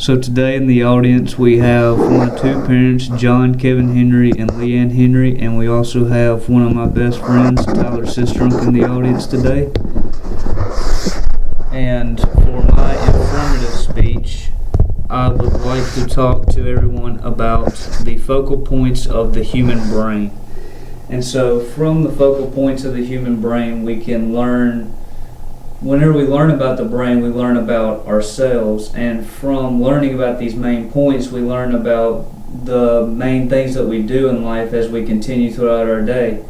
So today in the audience we have my two parents, John Kevin Henry and Leanne Henry, and we also have one of my best friends, Tyler Sistrunk, in the audience today. And for my informative speech, I would like to talk to everyone about the focal points of the human brain. And so from the focal points of the human brain, we can learn, whenever we learn about the brain, we learn about ourselves. And from learning about these main points, we learn about the main things that we do in life as we continue throughout our day.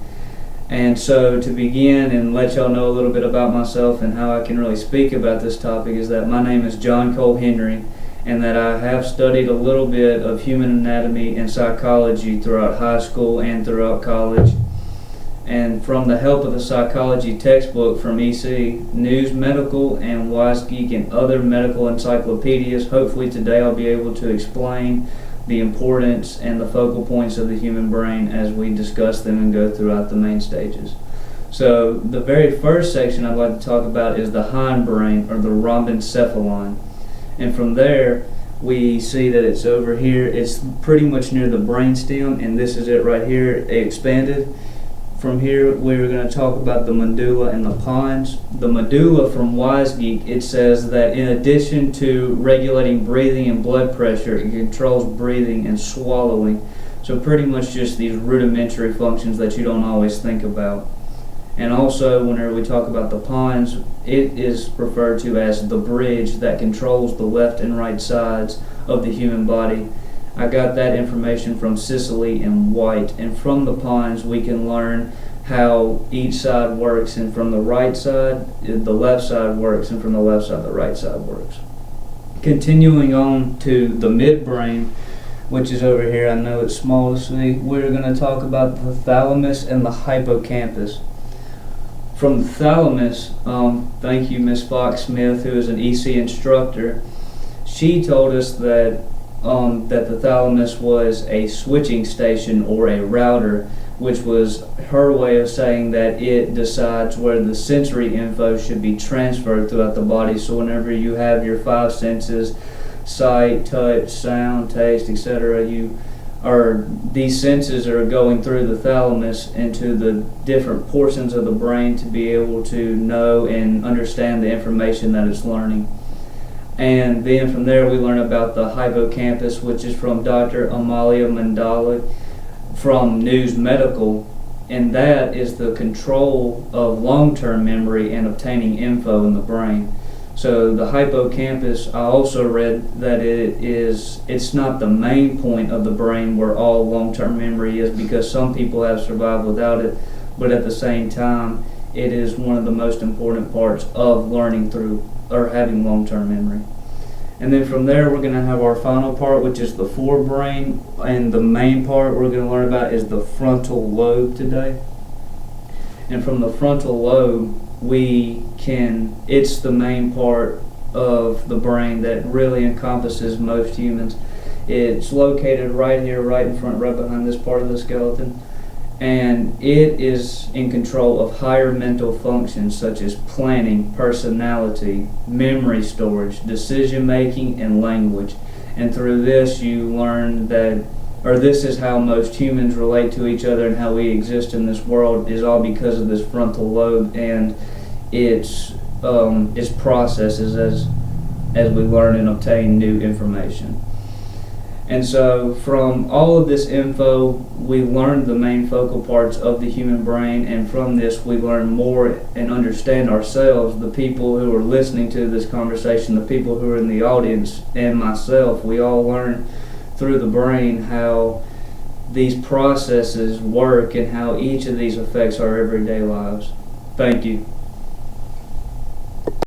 And so to begin and let y'all know a little bit about myself and how I can really speak about this topic is that my name is John Cole Henry, and that I have studied a little bit of human anatomy and psychology throughout high school and throughout college. And from the help of the psychology textbook from EC, News Medical, and Wise Geek, and other medical encyclopedias, hopefully today I'll be able to explain the importance and the focal points of the human brain as we discuss them and go throughout the main stages. So the very first section I'd like to talk about is the hindbrain, or the rhombencephalon. And from there, we see that it's over here. It's pretty much near the brainstem, and this is it right here, expanded. From here, we're going to talk about the medulla and the pons. The medulla from Wise Geek, it says that in addition to regulating breathing and blood pressure, it controls breathing and swallowing. So pretty much just these rudimentary functions that you don't always think about. And also, whenever we talk about the pons, it is referred to as the bridge that controls the left and right sides of the human body. I got that information from Sicily and White, and from the pons we can learn how each side works, and from the right side, the left side works, and from the left side, the right side works. Continuing on to the midbrain, which is over here, I know it's small to see, we're going to talk about the thalamus and the hippocampus. From the thalamus, thank you Miss Fox Smith, who is an EC instructor. She told us that the thalamus was a switching station or a router, which was her way of saying that it decides where the sensory info should be transferred throughout the body. So whenever you have your five senses, sight, touch, sound, taste, etc., these senses are going through the thalamus into the different portions of the brain to be able to know and understand the information that it's learning. And then from there we learn about the hippocampus, which is from Dr. Amalia Mandala from News Medical, and that is the control of long-term memory and obtaining info in the brain. So the hippocampus, I also read that it's not the main point of the brain where all long-term memory is, because some people have survived without it, but at the same time it is one of the most important parts of learning through or having long-term memory. And then from there we're going to have our final part, which is the forebrain, and the main part we're going to learn about is the frontal lobe today. And from the frontal lobe, it's the main part of the brain that really encompasses most humans. It's located right here, right in front, right behind this part of the skeleton. And it is in control of higher mental functions such as planning, personality, memory storage, decision making, and language. And through this you learn this is how most humans relate to each other and how we exist in this world, is all because of this frontal lobe and its processes as we learn and obtain new information. And so from all of this info, we learned the main focal parts of the human brain, and from this we learn more and understand ourselves, the people who are listening to this conversation, the people who are in the audience, and myself. We all learn through the brain how these processes work and how each of these affects our everyday lives. Thank you.